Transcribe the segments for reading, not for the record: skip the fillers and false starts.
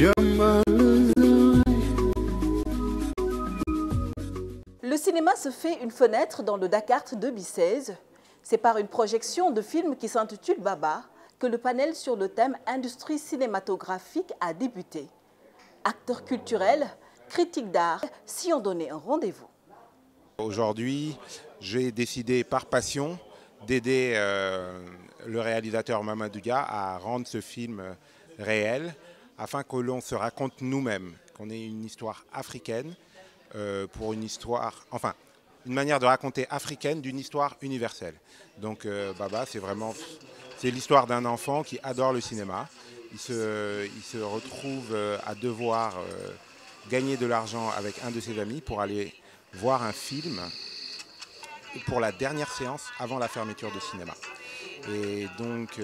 Le cinéma se fait une fenêtre dans le Dakar 2016. C'est par une projection de film qui s'intitule Baba que le panel sur le thème industrie cinématographique a débuté. Acteurs culturels, critiques d'art s'y ont donné un rendez-vous. Aujourd'hui, j'ai décidé par passion d'aider le réalisateur Mamadou Dia à rendre ce film réel afin que l'on se raconte nous-mêmes, qu'on ait une histoire africaine pour une histoire, enfin, une manière de raconter africaine d'une histoire universelle. Donc Baba, c'est l'histoire d'un enfant qui adore le cinéma. Il se retrouve à devoir gagner de l'argent avec un de ses amis pour aller voir un film pour la dernière séance avant la fermeture du cinéma. Et donc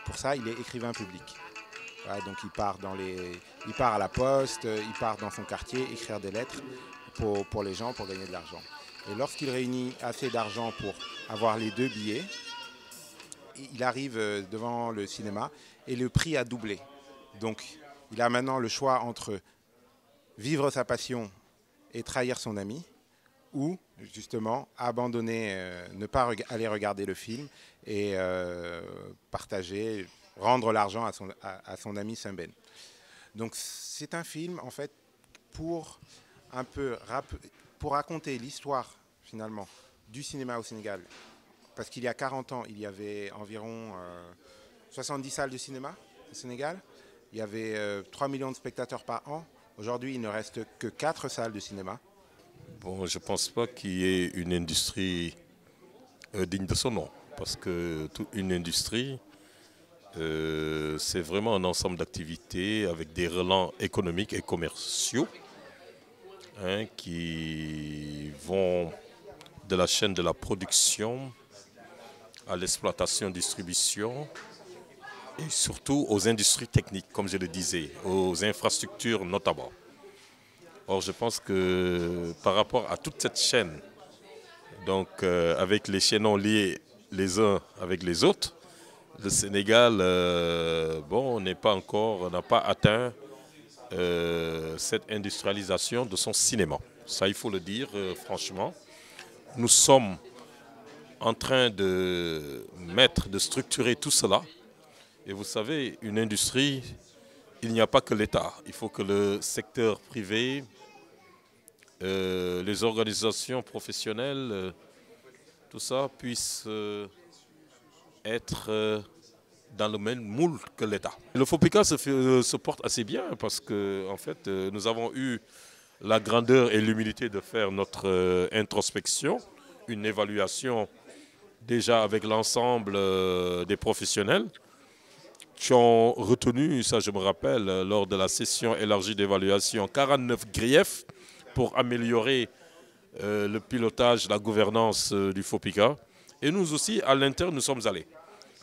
pour ça, il est écrivain public. Voilà, donc il part à la poste, il part dans son quartier écrire des lettres pour les gens, pour gagner de l'argent. Et lorsqu'il réunit assez d'argent pour avoir les 2 billets, il arrive devant le cinéma et le prix a doublé. Donc il a maintenant le choix entre vivre sa passion et trahir son ami, ou justement abandonner, ne pas aller regarder le film et partager, rendre l'argent à son ami Simben. Donc c'est un film en fait pour raconter l'histoire finalement du cinéma au Sénégal. Parce qu'il y a 40 ans, il y avait environ 70 salles de cinéma au Sénégal. Il y avait 3 millions de spectateurs par an. Aujourd'hui, il ne reste que 4 salles de cinéma. Bon, je ne pense pas qu'il y ait une industrie digne de son nom. Parce que toute une industrie, c'est vraiment un ensemble d'activités avec des relents économiques et commerciaux qui vont de la chaîne de la production à l'exploitation, distribution et surtout aux industries techniques, comme je le disais, aux infrastructures notamment. Or, je pense que par rapport à toute cette chaîne, donc avec les chaînons liés les uns avec les autres, le Sénégal n'a pas atteint cette industrialisation de son cinéma. Ça, il faut le dire franchement. Nous sommes en train de structurer tout cela. Et vous savez, une industrie, il n'y a pas que l'État. Il faut que le secteur privé, les organisations professionnelles, tout ça puisse être dans le même moule que l'État. Le FOPICA se porte assez bien parce que, en fait, nous avons eu la grandeur et l'humilité de faire notre introspection, une évaluation déjà avec l'ensemble des professionnels qui ont retenu, ça je me rappelle, lors de la session élargie d'évaluation, 49 griefs pour améliorer le pilotage, la gouvernance du FOPICA. Et nous aussi, à l'interne, nous sommes allés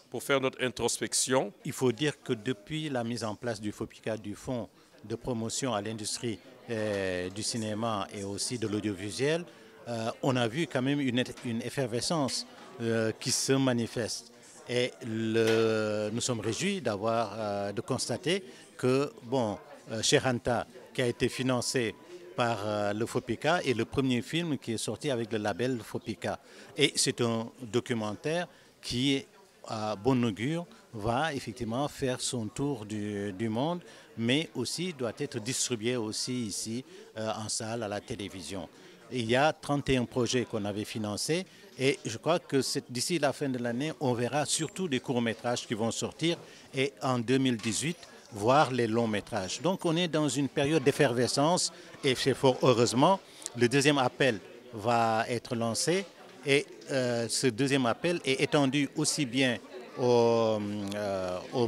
pour faire notre introspection. Il faut dire que depuis la mise en place du FOPICA, du Fonds de promotion à l'industrie du cinéma et aussi de l'audiovisuel, on a vu quand même une effervescence qui se manifeste. Et nous sommes réjouis de constater que Cheikh Anta, qui a été financé par le FOPICA, est le premier film qui est sorti avec le label FOPICA. Et c'est un documentaire qui, à bon augure, va effectivement faire son tour du monde, mais aussi doit être distribué aussi ici en salle, à la télévision. Il y a 31 projets qu'on avait financés et je crois que d'ici la fin de l'année, on verra surtout des courts-métrages qui vont sortir et en 2018, voir les longs-métrages. Donc on est dans une période d'effervescence et c'est fort heureusement. Le deuxième appel va être lancé et ce deuxième appel est étendu aussi bien aux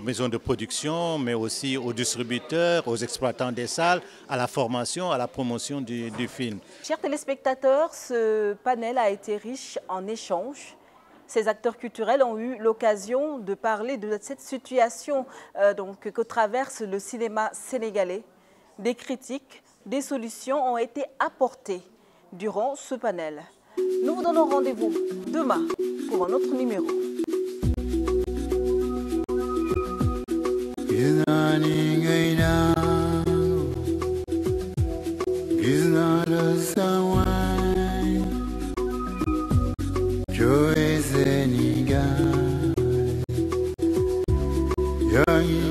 maisons de production, mais aussi aux distributeurs, aux exploitants des salles, à la formation, à la promotion du film. Chers téléspectateurs, ce panel a été riche en échanges. Ces acteurs culturels ont eu l'occasion de parler de cette situation que traverse le cinéma sénégalais. Des critiques, des solutions ont été apportées durant ce panel. Nous vous donnons rendez-vous demain pour un autre numéro. Yunani Yeah.